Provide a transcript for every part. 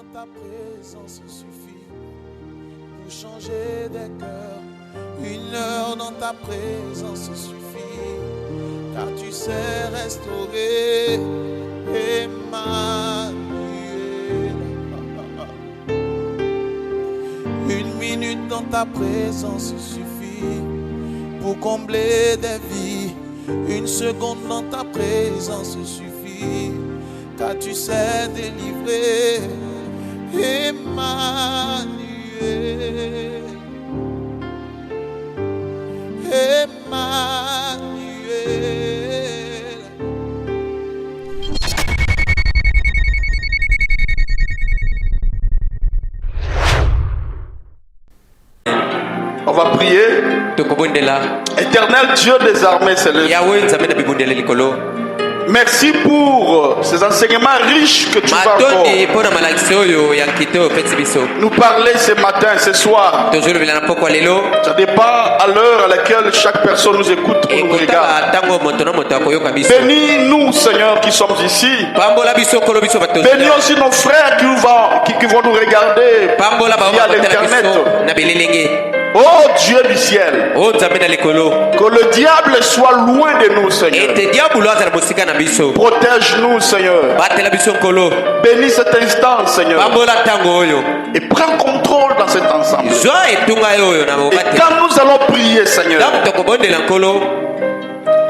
dans ta présence suffit pour changer des cœurs. 1 heure dans ta présence suffit, car tu sais restaurer. Emmanuel. 1 minute dans ta présence suffit pour combler des vies. 1 seconde dans ta présence suffit, car tu sais délivrer. Emmanuel. Emmanuel. On va prier. Éternel Dieu des armées célestes, merci pour ces enseignements riches que tu vas nous parler ce matin, ce soir. Ça dépend à l'heure à laquelle chaque personne nous écoute ou nous regarde. Bénis-nous, Seigneur, qui sommes ici. Bénis aussi nos frères qui vont nous regarder via l'internet. Oh Dieu du ciel, que le diable soit loin de nous, Seigneur. Protège-nous, Seigneur. Bénis cet instant, Seigneur. Et prends contrôle dans cet ensemble. Et quand nous allons prier, Seigneur,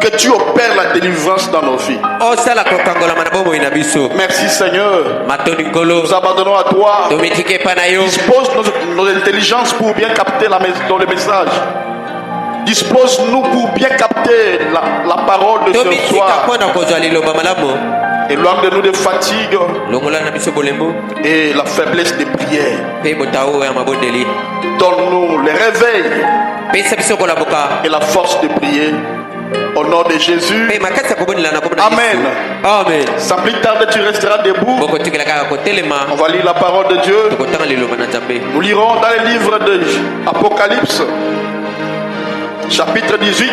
que tu opères la délivrance dans nos vies. Merci, Seigneur. Nous abandonnons à toi. Dispose nos intelligences pour bien capter le message. Dispose-nous pour bien capter la parole de ce soir. Éloigne de nous de fatigue et la faiblesse des prières. Donne-nous le réveil et la force de prier. Au nom de Jésus. Amen. Amen. Sans plus tarder, tu resteras debout. On va lire la parole de Dieu. Nous lirons dans le livre de Apocalypse, chapitre 18.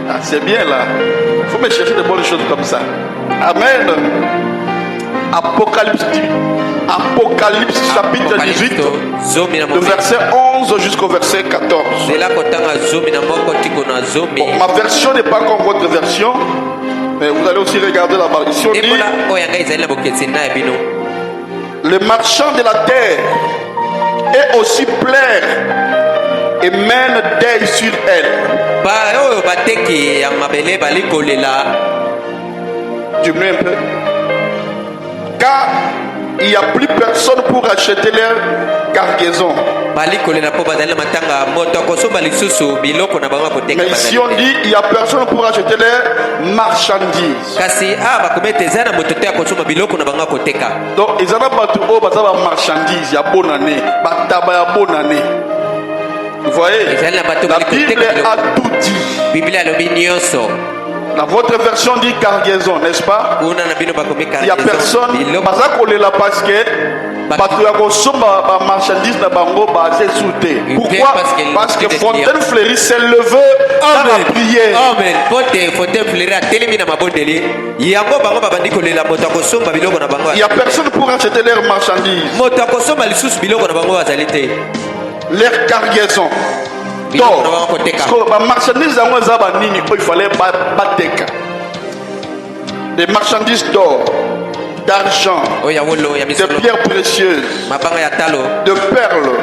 Ah, c'est bien là. Il faut me chercher de bonnes choses comme ça. Amen. Apocalypse chapitre 18, de verset 11 jusqu'au verset 14. Bon, ma version n'est pas comme votre version, mais vous allez aussi regarder la version. Le marchand de la terre est aussi plaire et mène deuil sur elle. Diminue un peu. Car il n'y a plus personne pour acheter leur cargaison. Mais ici on dit il n'y a personne pour acheter leurs marchandises. Donc ils ont des marchandises, il y a bonne année, bonne année. Vous voyez, la Bible a tout dit. Dans votre version dit cargaison, n'est-ce pas? Il n'y a personne. Parce que marchandise pourquoi? Parce que Fontaine Fleurie s'est levé dans la prière. Il n'y a personne pour acheter leurs marchandises, leurs cargaisons. Il fallait battre des marchandises d'or, d'argent, de pierres précieuses, de perles,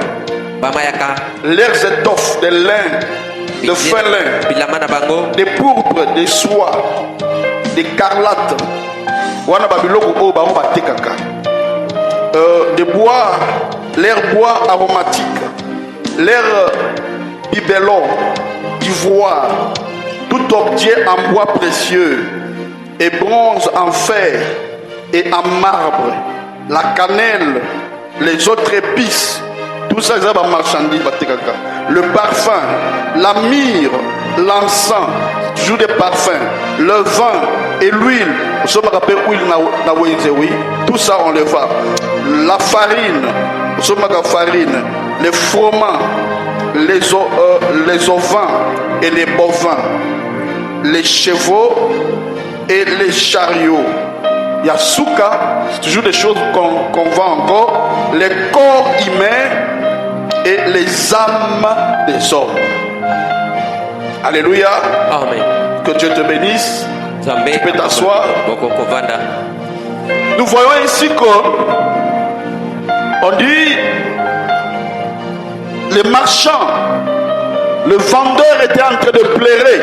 leurs étoffes, de lin, de fin lin, des pourpres, des soies, des carlates, des bois, leurs bois aromatiques, leurs bibelons, d'ivoire, tout objet en bois précieux et bronze, en fer et en marbre, la cannelle, les autres épices, tout ça c'est une marchandise. Le parfum, la myrrhe, l'encens, toujours des parfums, le vin et l'huile, tout ça on le vend. La farine, les fromages, les ovins et les bovins, les chevaux et les chariots. il y a souka, c'est toujours des choses qu'on vend encore, les corps humains et les âmes des hommes. Alléluia. Amen. Que Dieu te bénisse. Zambe. Tu peux t'asseoir. Boko kovanda. Nous voyons ici que on dit les marchands, le vendeur était en train de pleurer.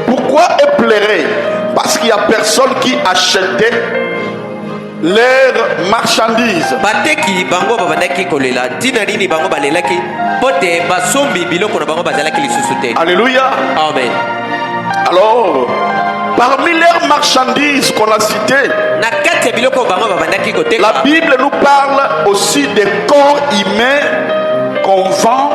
Pourquoi il pleurait? Parce qu'il n'y a personne qui achetait leurs marchandises. Bateki bango babandaki kolela. Tina nini bango balelaki. Pote basombi biloko na bango bazalaki lisusu te. Alléluia. Amen. Alors, parmi leurs marchandises qu'on a citées, Na kati ya biloko bango babandaki koteka. la Bible nous parle aussi des corps humains qu'on vend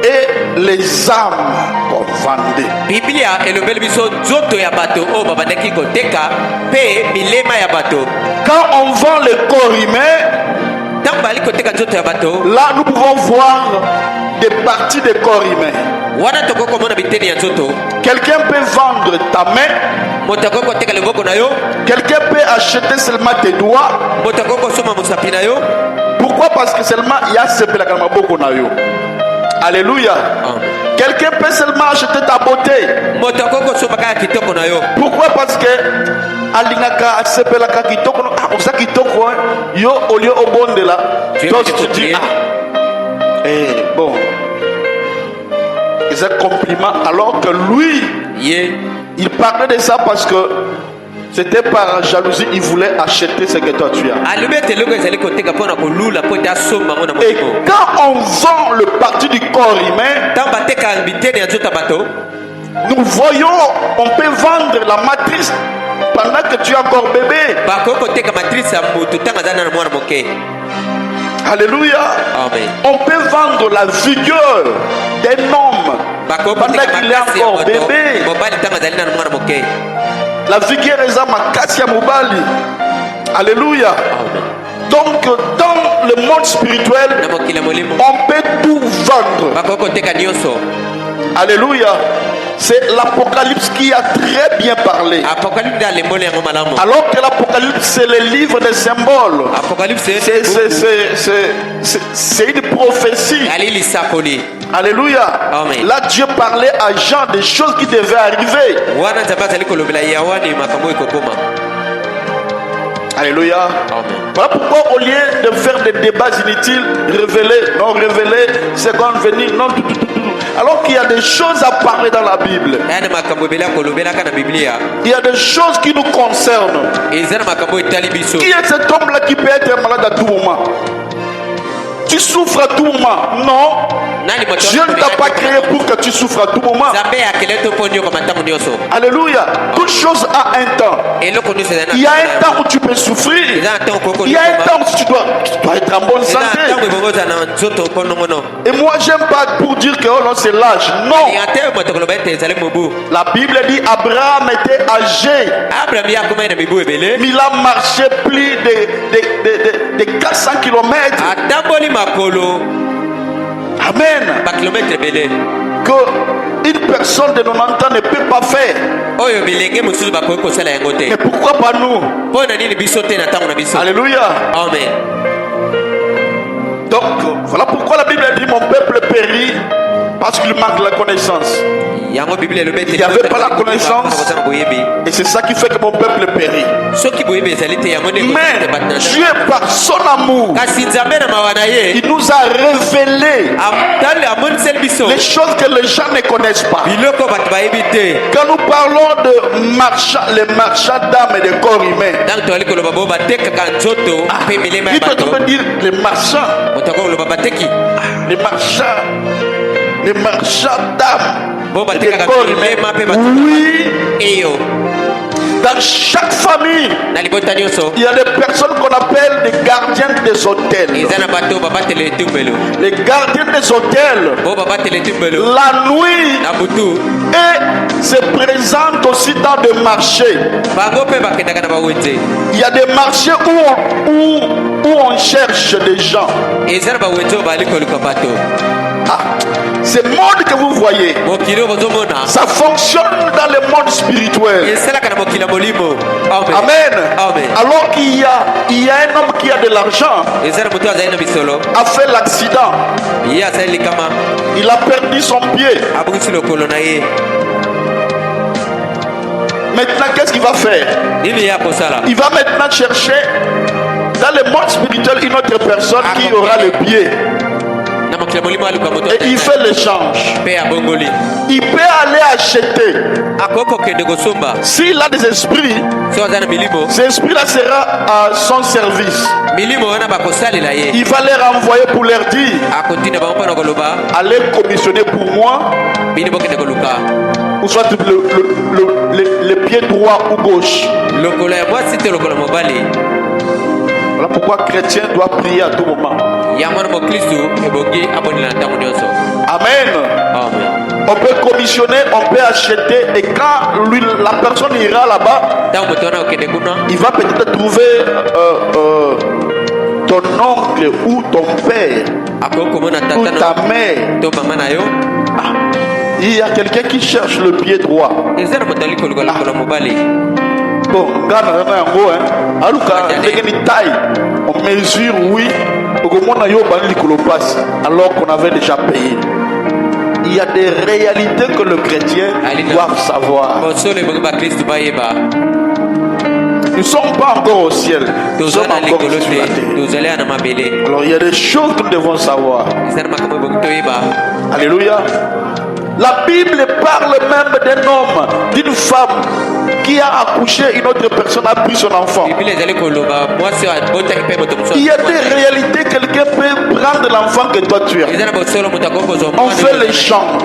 et les âmes qu'on vendait. Biblia elobeli biso nzoto ya bato oyo babandaki koteka pe milema ya bato. Quand on vend les corps humains, Ntango bali koteka nzoto ya bato, là nous pouvons voir des parties des corps humains. wana tokoki komona biteni ya nzoto. Quelqu'un peut vendre ta main, Moto akoki koteka loboko na yo, quelqu'un peut acheter seulement tes doigts. moto akoki kosomba mosapi na yo. Pourquoi? Parce que seulement il y a ce pelaka na maboko na yo. Alléluia. Amen. Quelqu'un peut seulement acheter ta beauté. Moto akoki kosomba kaka kitoko na yo. Pourquoi? Parce que alingaka asepelaka kitoko oza kitoko yo au lieu au bon de là. Tu Toi es tu dis bien. bon. C'est un compliment alors que lui Ye il parlait de ça parce que c'était par jalousie, il voulait acheter ce que toi tu as. alobi ete eloko ezali koteka mpona kolula po ete asomba ngo na Et mokimo. quand on vend le parti du corps humain, Ntango bateka biteni ya nzoto ya bato, nous voyons, on peut vendre la matrice pendant que tu es encore bébé. bakoki koteka matrice ya motu ntango aza na mwana moke. Alléluia. Amen. On peut vendre la vigueur d'un homme Bakoki pendant koteka qu'il est makasi ya encore moto bébé. mobali ntango azali na mwana moke. La vigueur est à makasi ya mobali. Alléluia. Amen. Donc dans le monde spirituel, Na mokili ya molimo on peut tout vendre. bakoki koteka nyonso. Alléluia. C'est l'Apocalypse qui a très bien parlé. Apocalypse nde alemboli yango malamu. Alors que l'Apocalypse c'est le livre des symboles. Apocalypse C'est une prophétie. ali lisakoli. Alléluia. Amen. Là Dieu parlait à Jean des choses qui devaient arriver. Wana nzambe azali kolobela yawani makambo ekokoma. Alléluia. Amen. Voilà pourquoi au lieu de faire des débats inutiles, révéler, seconde venir, non, tout. Alors qu'il y a des choses à parler dans la Bible. Yana makambo ebele kolobelaka na Biblia. Il y a des choses qui nous concernent. Eza na makambo etali biso. Qui est cet homme-là qui peut être malade à tout moment? Tu souffres à tout moment? Non. Nani moto Dieu ne t'a pas créé pour que tu souffres à tout moment. Nzambe akele to ponyo kwa matamu nyonso. Alléluia. Toute chose a un temps. Eloko nyonso eza na. Il y a un temps où tu peux souffrir. Eza na ntango koko. Il y a un temps où tu dois être en bonne Eza na ntango santé. ebongoza na nzoto konongono. Et moi, j'aime pas pour dire que oh non, c'est l'âge. Non. Yate moto koloba ete ezali mobu. La Bible dit Abraham était âgé. Abraham yakoma na mibu ebele. Mais il a marché plus de 400 km. Atamboli makolo. Amen. Ba kilomètre ebele. Que une personne de 90 ans ne peut pas faire. Oyo bilenge mosusu bakoki kosala yango te. Mais pourquoi pas nous? Mpo na nini biso te na ntango na biso. Alléluia. Amen. Donc voilà pourquoi la Bible dit mon peuple périt parce qu'il manque la connaissance. Yango Bible elobi ete Il n'y avait pas la connaissance. Et c'est ça qui fait que mon peuple périt. soki boyebi ezali te yango nde Mais Dieu par son amour, kasi nzambe na mawa na ye il nous a révélé tali amoniseli biso les choses que les gens ne connaissent pas. biloko bato bayebi te. Quand nous parlons de les marchands d'âmes et de corps humains, ntango toali koloba bo batekaka nzoto mpe milema ya il peut bato dire les marchands, moto ako koloba bateki les marchands d'âmes bo et de batekaka corps milema mpe humains. bato Oui, eyo dans chaque famille, na libota nyonso il y a des personnes qu'on appelle des gardiens des hôtels. eza na bato babatela etumbelo Les gardiens des hôtels, bo babatela etumbelo la nuit, na butu et se présentent aussi dans des marchés. bango mpe bakendaka na bawenze. Il y a des marchés où on cherche des gens. eza na bawenze oyo bali koluka bato Ah, Ce monde que vous voyez, mokili bozomona ça fonctionne dans le monde spirituel. esalaka na mokili ya molimo. Amen. Amen. Amen. Alors qu'il y a un homme qui a de l'argent, eza na moto azali na misolo a fait l'accident. ye azali likama Il a perdu son pied. abungisi lokolo na ye. Maintenant, qu'est-ce qu'il va faire? nini ye akosala? Il va maintenant chercher dans le monde spirituel une autre personne qui aura le pied. na mokili ya molimo alikuwa moto Et il fait l'échange. mpe abongoli Il peut aller acheter. akoko kende kosomba S'il a des esprits, so aza na milimo ces esprits-là sera à son service. milimo wana bakosalela ye Il va les renvoyer pour leur dire, akotinda bango mpona koloba allez commissionner pour moi, bino bokende koluka ou soit le pied droit ou gauche. lokolo ya mwasi te lokolo ya mobali. Voilà pourquoi chrétien doit prier à tout moment. yango wana mokristu ebongi abondela na ntango nyonso. Amen. Amen. On peut commissionner, on peut acheter, et quand la personne ira là-bas, ntango moto wana okende kuna il va peut-être trouver ton oncle ou ton père akoki komona ou tata ta mère. to mama na yo. Il y a quelqu'un qui cherche le pied droit. eza na moto ali koluka lokolo ya mobali. Bon, Ghana, aluka ndenge ni taille. On mesure, oui. Alors qu'on avait déjà payé. Il y a des réalités que le chrétien doit savoir. Nous ne sommes pas encore au ciel. Nous sommes encore sur la terre. Alors il y a des choses que nous devons savoir. Alléluia. La Bible parle même d'un homme, d'une femme qui a accouché une autre personne, a pris son enfant. Il y a des réalités, quelqu'un peut prendre l'enfant que toi tu as. On fait l'échange.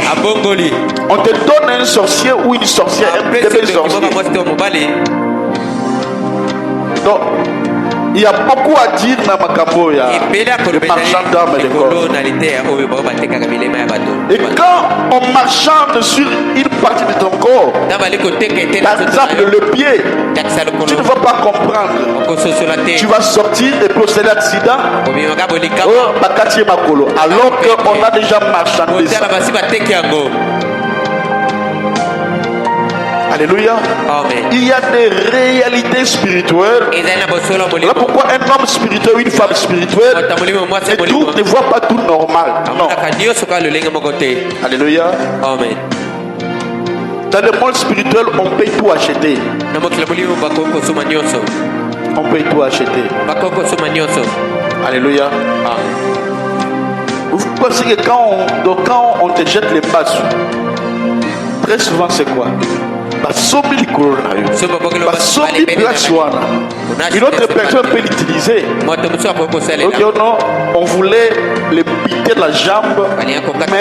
On te donne un sorcier ou une sorcière, un bébé sorcier. Donc, il y a beaucoup à dire dans Makambo, le marchand d'armes et de corps. Et quand on marchande sur une partie de ton corps, par exemple le pied, tu ne vas pas comprendre. Tu vas sortir et procéder à l'accident. Alors qu'on a déjà marchandé ça. Alléluia. Amen. Il y a des réalités spirituelles. Voilà pourquoi un homme spirituel ou une femme spirituelle ne voit pas tout normal. Non. Alléluia. Amen. Dans le monde spirituel, on peut tout acheter. On peut tout acheter. Alléluia. Vous pensez que quand on te jette les passes, très souvent c'est quoi? Une autre personne peut l'utiliser. Okay, non, on voulait les piquer de la jambe, mais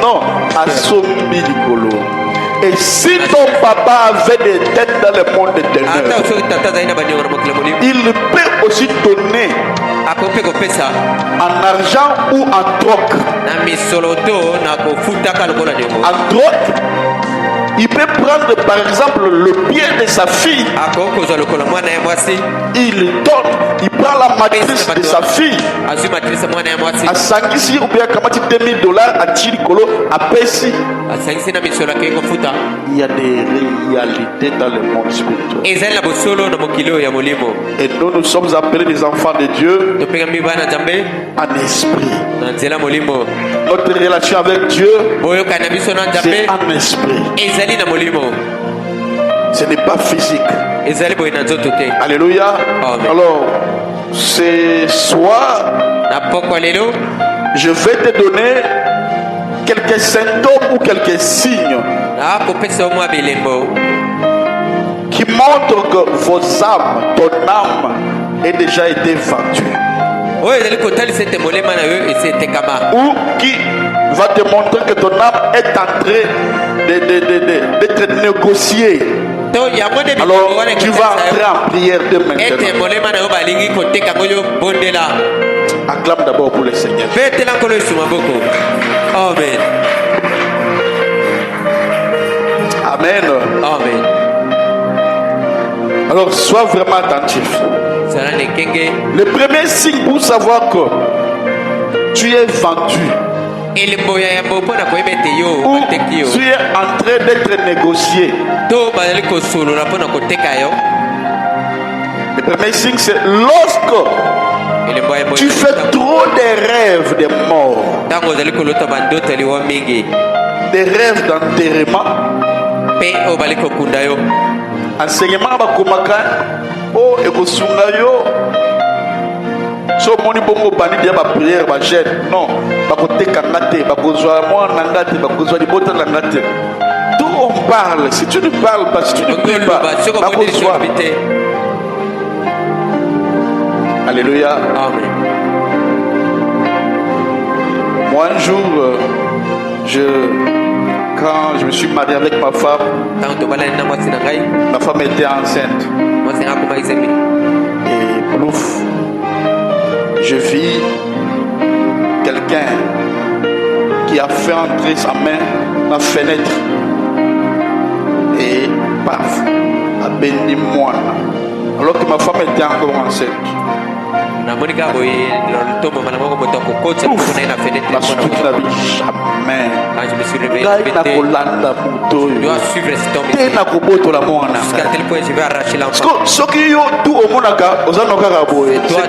non, et si ton papa avait des têtes dans le monde de ténèbres, il peut aussi donner en argent ou en troc. En troc, il peut prendre par exemple le pied de sa fille. Il donne, il prend la matrice de sa fille. À Sangisi ou bien kamati $2000 à Tirikolo à Pessi. Il y a des réalités dans le monde spirituel. Et nous sommes appelés des enfants de Dieu en esprit. Notre relation avec Dieu, c'est en esprit. Ce n'est pas physique. Alléluia. Amen. Alors, ce soir, je vais te donner quelques symptômes ou quelques signes qui montrent que vos âmes, ton âme, est déjà été vendue. Ou qui va te montrer que ton âme est en train d'être négociée. Alors tu vas entrer en prière de maintenant. Acclame d'abord pour le Seigneur. Amen. Amen. Amen. Alors sois vraiment attentif. Le premier signe pour savoir que tu es vendu ou tu es en train d'être négocié. Le premier signe, c'est lorsque tu fais trop des rêves de mort, des rêves d'enterrement. Enseignement bakomaka o ekosunga yo so moni bongo bani dia ba prière ba jeune non bakoteka ngate bakozwa mwana ngate bakozwa libota na ngate. Tout on parle, si tu ne parles pas, si tu ne pries pas, bakozwa. Alléluia. Amen. Moi un jour quand je me suis marié avec ma femme était enceinte. Et plouf, je vis quelqu'un qui a fait entrer sa main dans la fenêtre. Et paf, a béni moi. Alors que ma femme était encore enceinte. C'est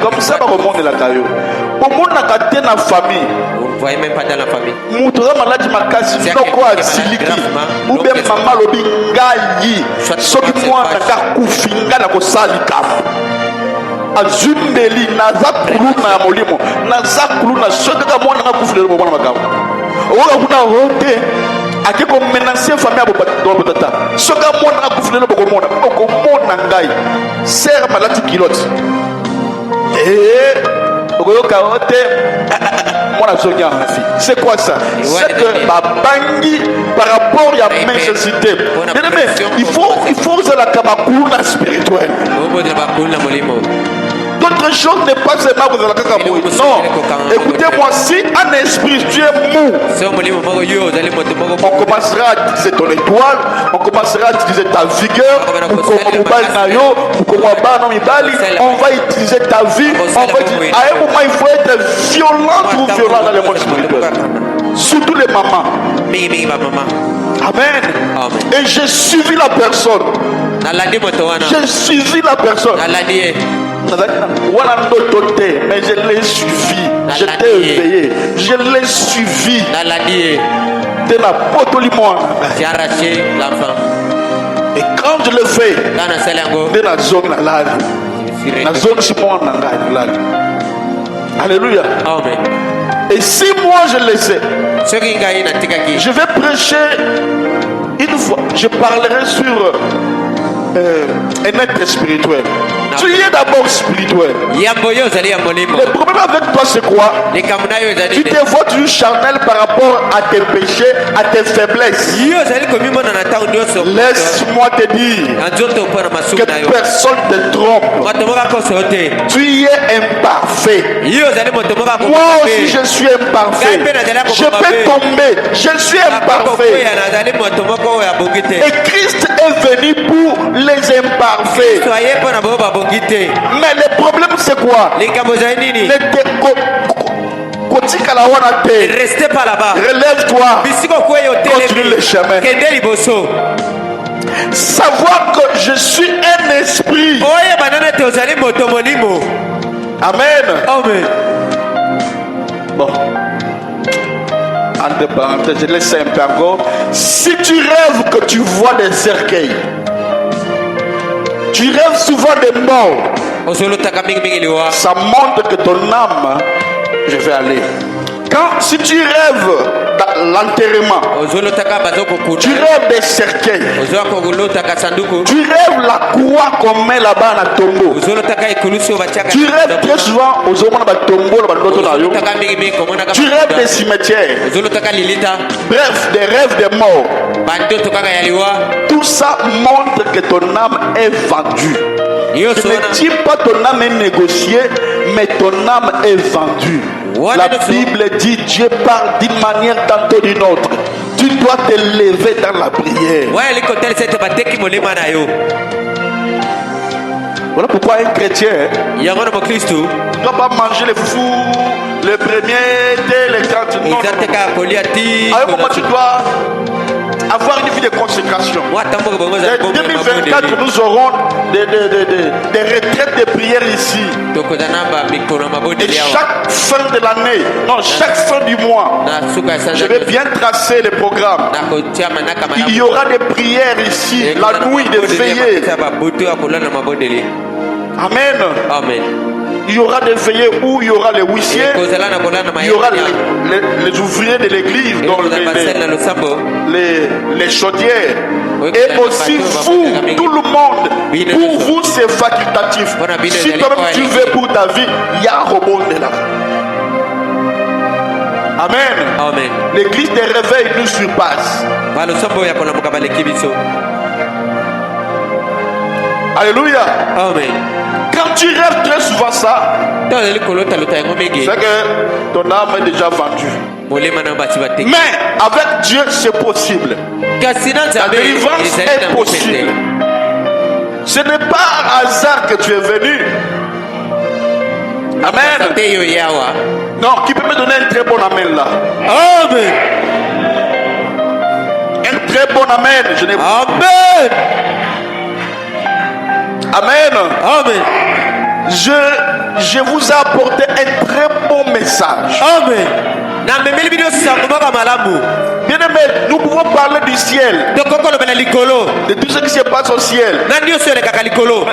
comme ça que le monde est là. Voyez même pas dans la famille. Azumbeli nazakuluna ya molimo nazakuluna sokaka mwana nakufulelo mwana makao oka kuna hote akiko menacer famille abo batata soka mwana nakufulelo bokomona okomona ngai serre malati kilote okoyoka hote mwana soki afi. C'est quoi ça? C'est que babangi par rapport à mensacité. Il faut la kabakuluna spirituelle. D'autres choses n'est pas seulement vous allez la non. Écoutez-moi, si un esprit tu es mou, on commencera à utiliser ton étoile, on commencera à utiliser ta vigueur, on va utiliser ta vie, à un moment il faut être violent ou violent dans le monde spirituel. Surtout les mamans. Amen. Et j'ai suivi la personne. J'ai suivi la personne. Mais je l'ai suivi. J'étais éveillé. Je l'ai suivi. J'ai arraché l'enfant. Et quand je le fais, alléluia. Amen. Et si moi je le sais, je vais prêcher une fois. Je parlerai sur un être spirituel. Tu es d'abord spirituel. Le problème avec toi c'est quoi? Tu te vois toujours charnel par rapport à tes péchés, à tes faiblesses. Laisse-moi te dire que personne ne te trompe. Tu es imparfait. Moi aussi je suis imparfait. Je peux tomber. Je suis imparfait. Et Christ est venu pour les imparfaits. Mais le problème c'est quoi? Restez pas là-bas. Relève-toi. Continue le chemin. Savoir que je suis un esprit. Amen. Amen. Bon. Entre parenthèses, je laisse un peu encore. Si tu rêves que tu vois des cercueils, tu rêves souvent des morts, ça montre que ton âme, je vais aller. Si tu rêves l'enterrement, tu rêves des cercueils, tu rêves la croix qu'on met là-bas dans le tombeau, tu rêves très souvent aux hommes dans le tombeau, tu rêves des cimetières, bref, des rêves des morts. Tout ça montre que ton âme est vendue. Je ne dis pas ton âme est négociée, mais ton âme est vendue. La Bible dit Dieu parle d'une manière tantôt d'une autre. Tu dois te lever dans la prière. Voilà pourquoi un chrétien yango na mokristu ne doit pas manger les foufous, les premiers, dès les 30. Non, eza te kaka kolia ti à un moment, tu dois avoir une vie de consécration. watamboka bango En 2024, nous aurons des retraites de prière ici. tokoza na bamikolo Et mabondeli awa chaque fin de l'année, non, chaque fin du mois, na suka ya je sanza vais bien tracer les programmes. nakotia manaka Il y aura des prières ici, la nuit, des veillées. babutu ya kolala mabondeli Amen. amen Il y aura des veillées où il y aura les huissiers, kozala na kolala na il y aura mayanya les ouvriers de l'église, donc ekozala basele na losambo les chaudières. Et aussi vous, tout le monde, pour vous c'est facultatif. Si toi-même tu veux pour ta vie, il y a un robot de là. Amen. amen L'église des réveils nous surpasse. balosambo ya kolamuka baleki biso Alléluia. amen Quand tu rêves très souvent ça, tozali kolota yango mingi c'est que ton âme est déjà vendue. molema na bati bateki Mais avec Dieu c'est possible. kasi na La nzambe délivrance ezali est na possible. mopete Ce n'est pas un hasard que tu es venu. Amen. te yo yawa Non, qui peut me donner un très bon amen là? amen Un très bon amen. Je n'ai pas. amen Amen. amen Je vous ai apporté un très bon message. amen na memeli bino sango moko malamu Bien aimé, nous pouvons parler du ciel, tokokolobela likolo de tout ce qui se passe au ciel. na nyonso elekaka likolo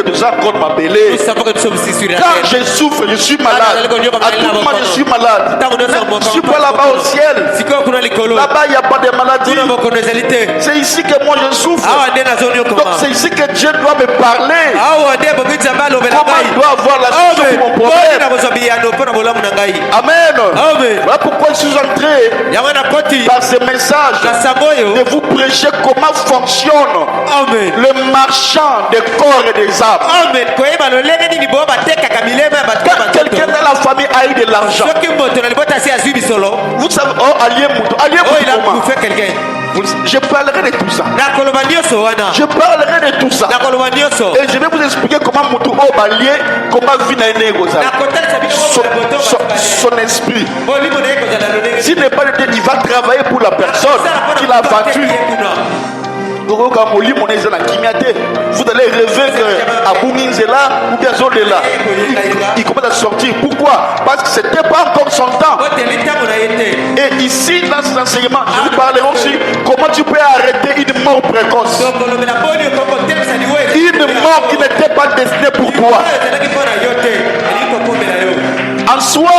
tosapoka biso bosisuri na Quand je souffre, je suis malade. À tout moment, je suis malade. Je suis pas là-bas au ciel. sikoyo kuna likolo Là-bas, il n'y a pas de maladie. kuna bokono ezali te C'est ici que moi je souffre. awa nde nazoni Donc okoma c'est ici que Dieu doit me parler. awa nde boki nzambe alobela Comment ngai je dois avoir la solution pour mon na problème. kozwa biyano mpo na bolamu na ngai Amen. amen Voilà pourquoi je suis entré yango nakoti par ce message na sango oyo de vous prêcher comment fonctionne amen le marchand des corps et des âmes. amen koyeba lolenge nini boyo batekaka milema ya bato ya Quand quelqu'un banzoto dans la famille a eu de l'argent, soki moto na libota asi azwi bisolo vous savez, oh, allié Moutou oyo il a comment? bouffé quelqu'un Je parlerai de tout ça. nakoloba nyonso wana Je parlerai de tout ça. nakoloba nyonso Et je vais vous expliquer comment Moutou Obalié, comment vit Naïné nakotalisa bino son esprit. bolimo na ye kozala lolenge S'il n'est pas de Dieu, il va travailler pour la personne qui l'a vendu. Vous allez rêver que Aboumine est là ou bien Zol est là. Il commence à sortir. Pourquoi? Parce que ce n'était pas encore son temps. Et ici, dans cet enseignement, je vous parlerai aussi comment tu peux arrêter une mort précoce. Une mort qui n'était pas destinée pour toi. En soi,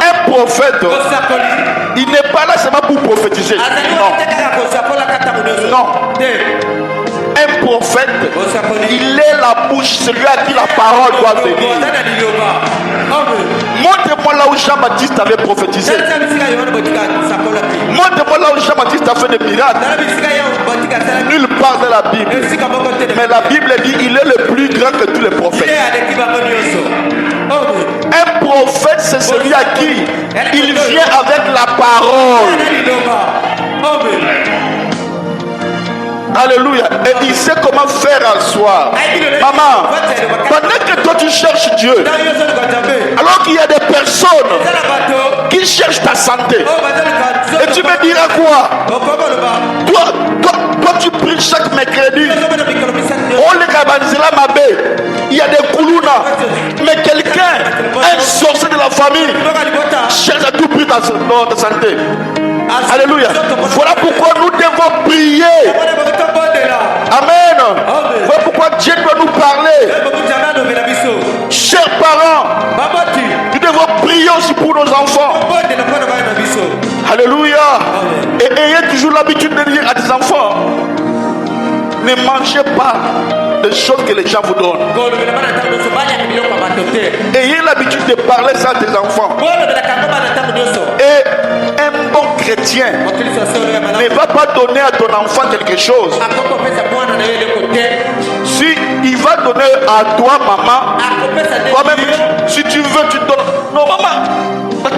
un prophète, il n'est pas là seulement pour prophétiser. Non. Un prophète, il est la bouche, celui à qui la parole doit venir. Montre-moi là où Jean-Baptiste avait prophétisé. Montre-moi là où Jean-Baptiste a fait des miracles. Nulle part dans la Bible. Mais la Bible dit il est le plus grand que tous les prophètes. Un prophète, c'est celui à qui il vient avec la parole. Alléluia. Et il sait comment faire un soir. Maman, pendant que toi tu cherches Dieu, alors qu'il y a des personnes qui cherchent ta santé, et tu me diras quoi? Toi tu pries chaque mercredi. On les cabanzela mabé. Il y a des koulouna. Mais quelqu'un, un sorcier de la famille, cherche à tout prix ta santé. Alléluia. Voilà pourquoi nous devons prier. Amen. Voilà pourquoi Dieu doit nous parler. Chers parents, nous devons prier aussi pour nos enfants. Alléluia. Et ayez toujours l'habitude de dire à tes enfants, ne mangez pas des choses que les gens vous donnent. Ayez l'habitude de parler ça à tes enfants. Et un bon chrétien ne va pas donner à ton enfant quelque chose. Si il va donner à toi, maman, toi-même, si tu veux, tu donnes. Non, maman. Non,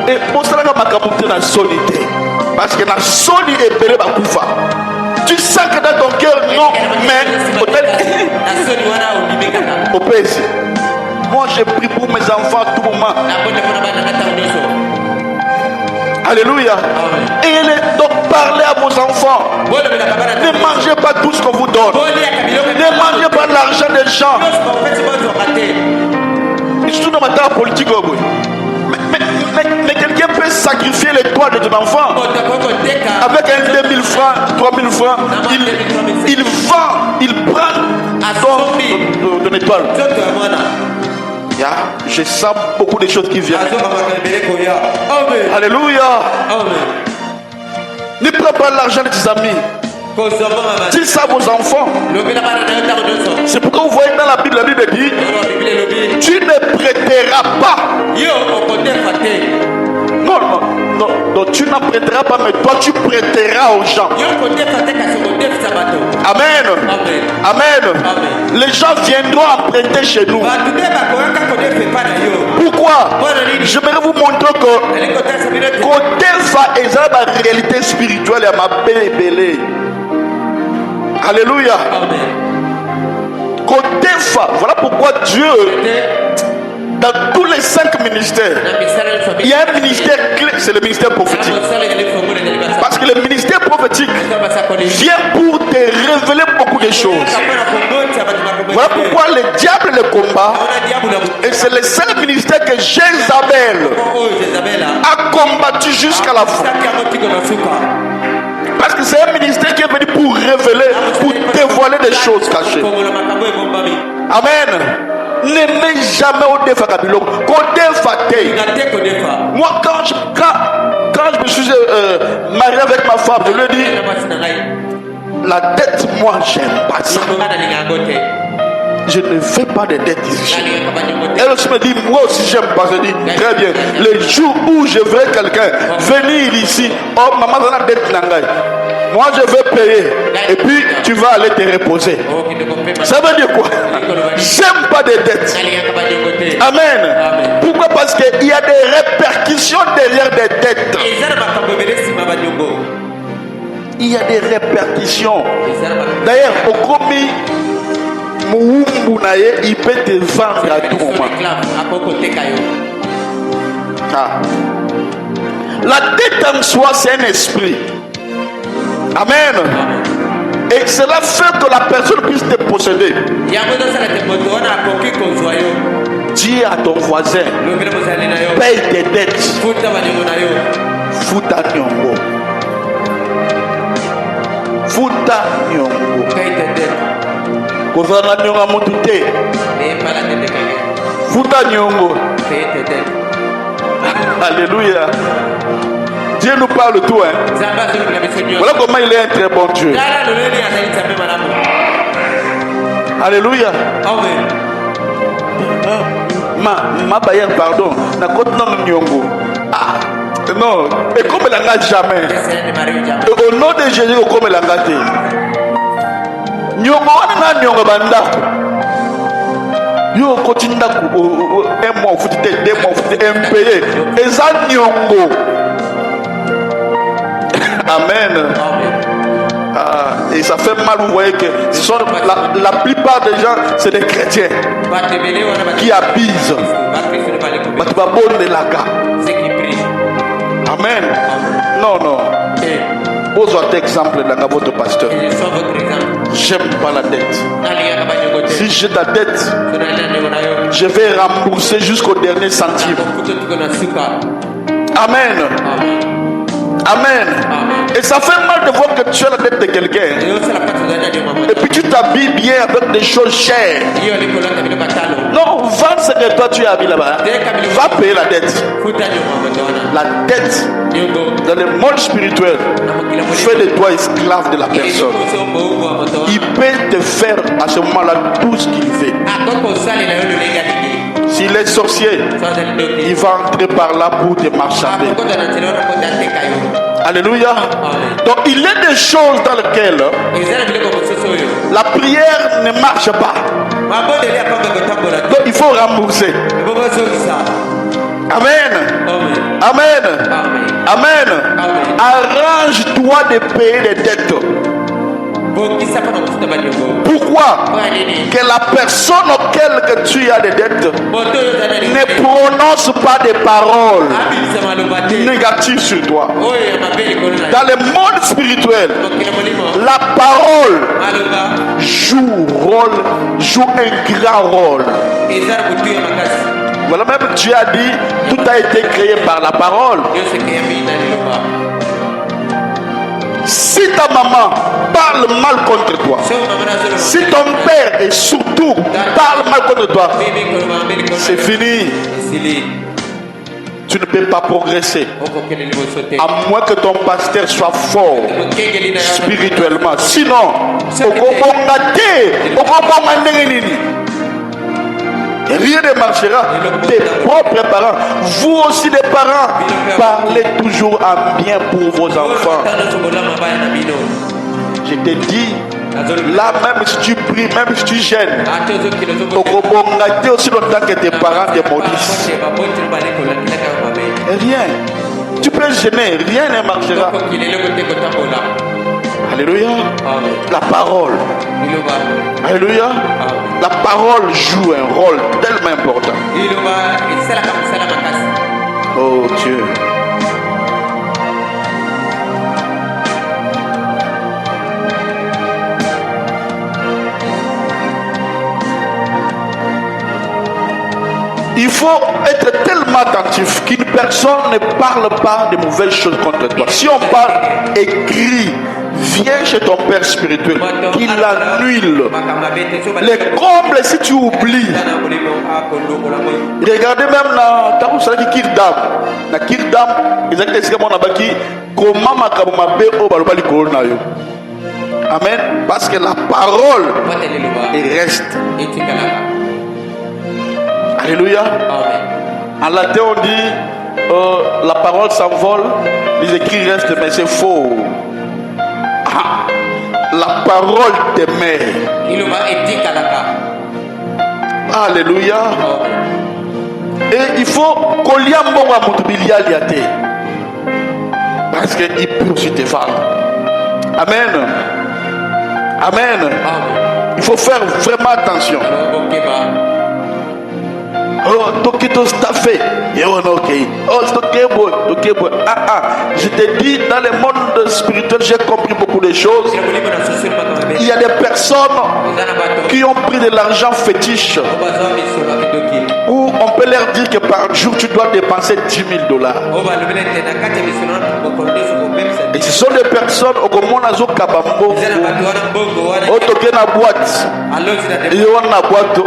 mais et pour cela que ma capote na solité parce que na soli et belé bakufa. Tu sens que dans ton cœur non mais au pèse. Moi j'ai pris pour mes enfants tout moment. Alléluia. Et donc parlez à vos enfants. Ne mangez pas tout ce qu'on vous donne. Ne mangez pas l'argent des gens. Et surtout dans ma table politique. Mais quelqu'un peut sacrifier les toits de ton enfant avec un 2000 francs, 3000 francs. Il vend, il prend ton étoile. Je sens beaucoup de choses qui viennent. Alléluia. Ne prends pas l'argent de tes amis. Dis ça à vos enfants. C'est pourquoi vous voyez dans la Bible dit tu ne prêteras pas. Non, tu n'en prêteras pas, mais toi tu prêteras aux gens. Amen. Amen. Les gens viendront emprunter chez nous. Pourquoi? J'aimerais vous montrer que côté fa et la réalité spirituelle est ma belle. Alléluia. Côté fa, voilà pourquoi Dieu, dans tous les 5 ministères, il y a un ministère clé, c'est le ministère prophétique. Parce que le ministère prophétique vient pour te révéler beaucoup de choses. Voilà pourquoi le diable le combat. Et c'est le seul ministère que Jézabel a combattu jusqu'à la fin. Parce que c'est un ministère qui est venu pour révéler, pour dévoiler des choses cachées. Amen. N'aimez jamais au défa Kabilo. Moi, quand je me suis marié avec ma femme, je lui ai dit la dette, moi, j'aime pas ça. Je ne fais pas de dette ici. Elle aussi me dit, moi aussi j'aime pas. Je dis, très bien. Le jour où je veux quelqu'un venir ici, oh maman, on a dette nangai. Moi je vais payer. Et puis tu vas aller te reposer. Ça veut dire quoi? J'aime pas de dettes. Amen. Pourquoi? Parce qu'il y a des répercussions derrière des dettes. Il y a des répercussions. D'ailleurs, au commis, il peut te vendre à tout moment. La dette en soi, c'est un esprit. Amen. Et cela fait que la personne puisse te posséder. Dis à ton voisin, paye tes dettes. Futa nyongo. Futa nyongo. Paye tes dettes. Kozana nyonga motute. Futa nyongo. Paye tes dettes. Alléluia. Dieu nous parle tout, hein. Voilà comment il est un très bon Dieu. Alléluia. Amen. Ma baïen, pardon. Na côte non nyongo. Ah, non. Et comme elle n'a jamais. Au nom de Jésus, comme elle a gâté. Nyongo, on a nyongo bandako. Yo continue un mois, vous dites 2 mois, vous dites impayé. Et ça nyongo. Amen. Et ça fait mal, vous voyez que ce sont la plupart des gens, c'est des chrétiens qui abusent. Tu vas bon de la gare. Amen. Non. Pose votre exemple dans votre pasteur. J'aime pas la dette. Si j'ai la dette, je vais rembourser jusqu'au dernier centime. Amen. Amen. Et ça fait mal de voir que tu as la dette de quelqu'un. Et puis tu t'habilles bien avec des choses chères. Non, vends ce que toi tu as mis là-bas. Va payer la dette. La dette, dans le monde spirituel, fait de toi esclave de la personne. Il peut te faire à ce moment-là tout ce qu'il veut. S'il est sorcier, il va entrer par là pour te marchander. Alléluia. Donc il y a des choses dans lesquelles la prière ne marche pas. Donc il faut rembourser. Amen. Amen. Amen. Amen. Amen. Arrange-toi de payer les dettes. Pourquoi? Que la personne auquel que tu as des dettes ne prononce pas des paroles négatives sur toi. Dans le monde spirituel, la parole joue un grand rôle. Voilà, même Dieu a dit, tout a été créé par la parole. Si ta maman parle mal contre toi, si ton père et surtout parle mal contre toi, c'est fini. Tu ne peux pas progresser. À moins que ton pasteur soit fort spirituellement. Sinon, rien ne marchera. Tes propres parents, vous aussi les parents, parlez toujours en bien pour vos enfants. Je te dis, là même si tu pries, même si tu gênes, aussi longtemps que tes parents te maudissent. Rien. Tu peux gêner, rien ne marchera. Alléluia. La parole. Alléluia. La parole joue un rôle tellement important. Oh Dieu. Il faut être tellement attentif qu'une personne ne parle pas de mauvaises choses contre toi. Si on parle, écrit, viens chez ton père spirituel, qu'il annule. Les combles, si tu oublies. Regardez même dans Taroussala qui Kirdam. Dans Kirdam, ils ont dit comment Makabumabe au Balobali Corona. Amen. Parce que la parole reste. Alléluia. En latin on dit la parole s'envole, les écrits restent, mais c'est faux. La parole t'aimait. Alléluia. Et il faut qu'on y a bon à motobilialiate. Parce qu'il peut aussi te vendre. Amen. Amen. Il faut faire vraiment attention. Oh, Tokito staffé. Je te dis, dans le monde spirituel, j'ai compris beaucoup de choses. Il y a des personnes qui ont pris de l'argent fétiche, où on peut leur dire que par jour tu dois dépenser $10,000. Et ce sont des personnes au Gomonazo Kabambo, au Tokena boîte, et on a boîte.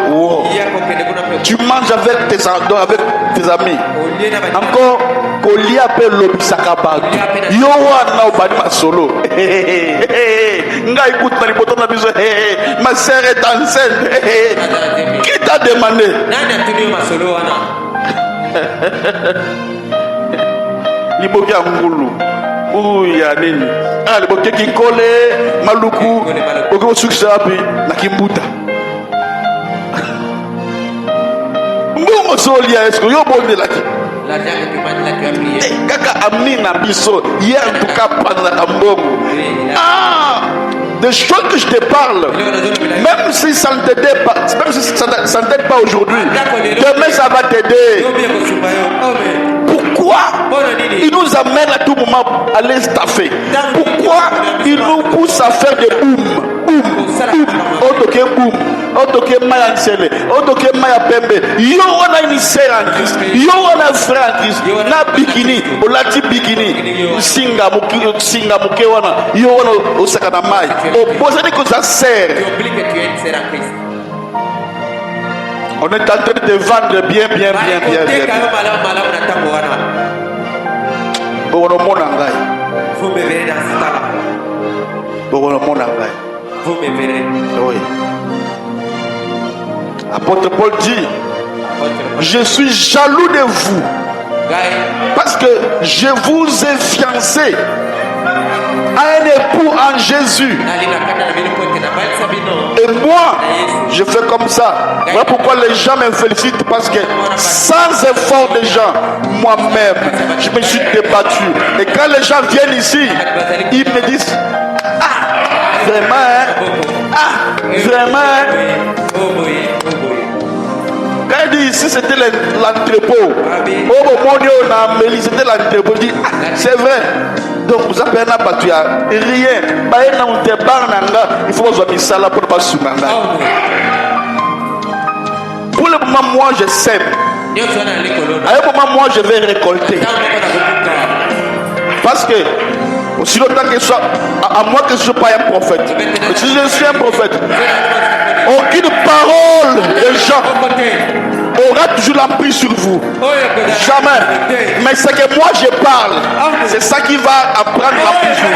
Tu manges avec tes amis. Encore, Kolia appelle l'obisakaba. Yo wana obani masolo. Nga écoute na liboto na biso. Ma sœur est enceinte. Qui t'a demandé? Liboki angulu. Ouya nini? Ah liboki kikole maluku. Boko sukisa api na kimbuta. Mbongo solia esko yo bonde laki. L'argent que tu manges là, tu as prié. Kaka amina biso hier en tout cas pendant mbongo. Ah, des choses que je te parle, même si ça ne t'aide pas, même si ça ne t'aide pas aujourd'hui, demain ça va t'aider. Pourquoi il nous amène à tout moment à les staffer? Pourquoi il nous pousse à faire des boum? Otoke boum, otoke maya nsele, otoke maya pembe. Yo on a une sœur en Christ, yo on a un frère en Christ. Na bikini, olati bikini, singa muke wana, yo on a osaka na mai. Opposé que ça sert. Tu oublies que tu es une sœur en Christ. On est en train de te vendre bien. Vous me verrez dans ce temps. Vous me verrez. Oui. Apôtre Paul dit, je suis jaloux de vous parce que je vous ai fiancé à un époux en Jésus. Et moi, je fais comme ça. Voilà pourquoi les gens me félicitent, parce que sans effort des gens, moi-même, je me suis débattu. Et quand les gens viennent ici, ils me disent, ah, vraiment, hein? Ah, vraiment, hein? Quand il dit ici, c'était l'entrepôt. Au moment où on a amené, c'était l'entrepôt. Il dit, ah, c'est vrai. Donc vous avez un abattu, rien. Il faut que vous ça là pour ne pas soumettre. Pour le moment, moi je sème. À un moment, moi je vais récolter. Parce que, aussi longtemps que je sois, à moi que je ne sois pas un prophète, mais si je suis un prophète, aucune parole des gens aura toujours l'emprise sur vous. Jamais. Mais c'est que moi je parle. C'est ça qui va apprendre l'emprise sur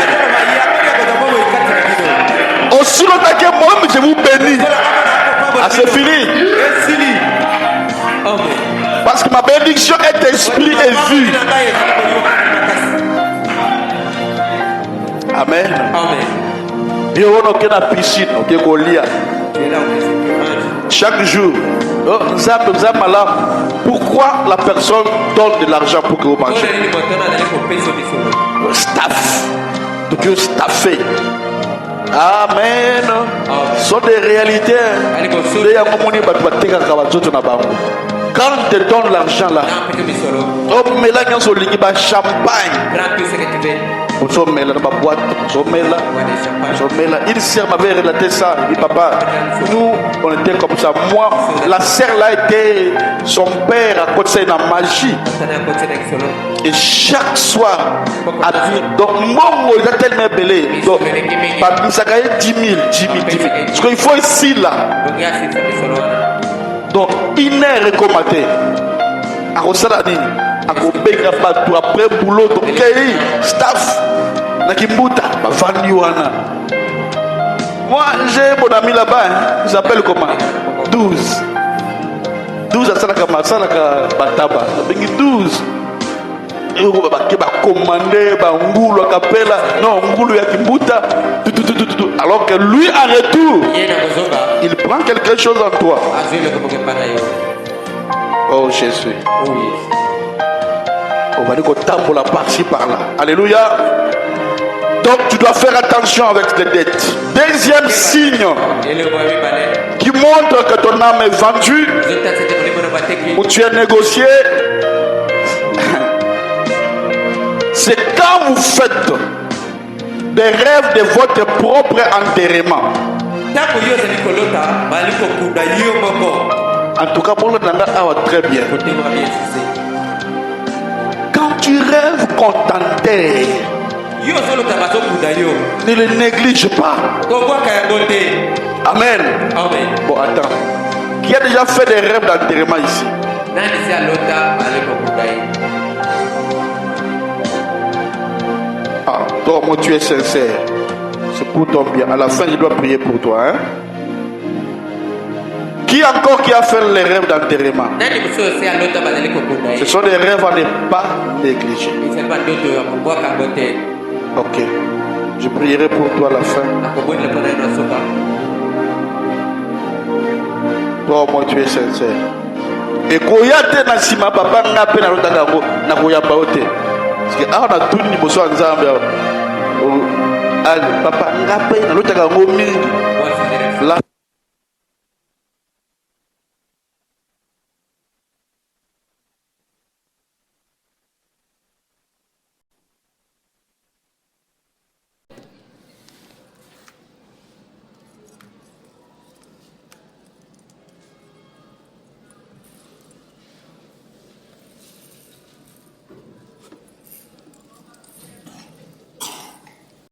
vous. Aussi longtemps que moi je vous bénis. Ah, c'est fini. Parce que ma bénédiction est esprit et vue. Amen. Et on a une piscine, on a chaque jour. Pourquoi la personne donne de l'argent pour que vous mangez? Staff. Donc staffé. Amen. Ce sont des réalités. Quand on te donne l'argent là, on met là dans champagne. Il sert m'avait relaté ça. Il dit papa, nous on était comme ça. Moi, la sœur là était son père à côté de la magie. Et chaque soir, donc moi il a tellement belé. Donc, ça gagne 10 000. Parce qu'il faut ici là. Donc, il est recommandé. À Rosaladine, à Kobeka Batou, après boulot, donc, staff, Nakimbuta, Vandiwana. Moi, j'ai mon ami là-bas, il s'appelle comment? 12 à Salaka, Salaka, Bataba, 12. Et on va commander, Ngulu, Capella, non, Ngulu, Yakimbuta, alors que lui, en retour, il prend quelque chose en toi. Oh Jésus. On va dire qu'on tape pour la partie par là. Alléluia. Donc tu dois faire attention avec tes dettes. Deuxième signe qui montre que ton âme est vendue, où tu es négocié, c'est quand vous faites des rêves de votre propre enterrement. En tout cas, pour le Nanga, très bien. Quand tu rêves qu'on t'enterre, ne le néglige pas. Amen. Bon, attends. Qui a déjà fait des rêves d'enterrement ici? Ah, toi, moi, tu es sincère. C'est pour ton bien. À la fin, je dois prier pour toi. Hein? Qui encore qui a fait les rêves d'enterrement? Ce sont des rêves à ne pas négliger. Ok. Je prierai pour toi à la fin. Toi, moi, tu es sincère. Et quand il y a des nasima, papa n'a pas na koya baote. Parce que ah on a tout ni besoin de papa n'a pas na lota mingi.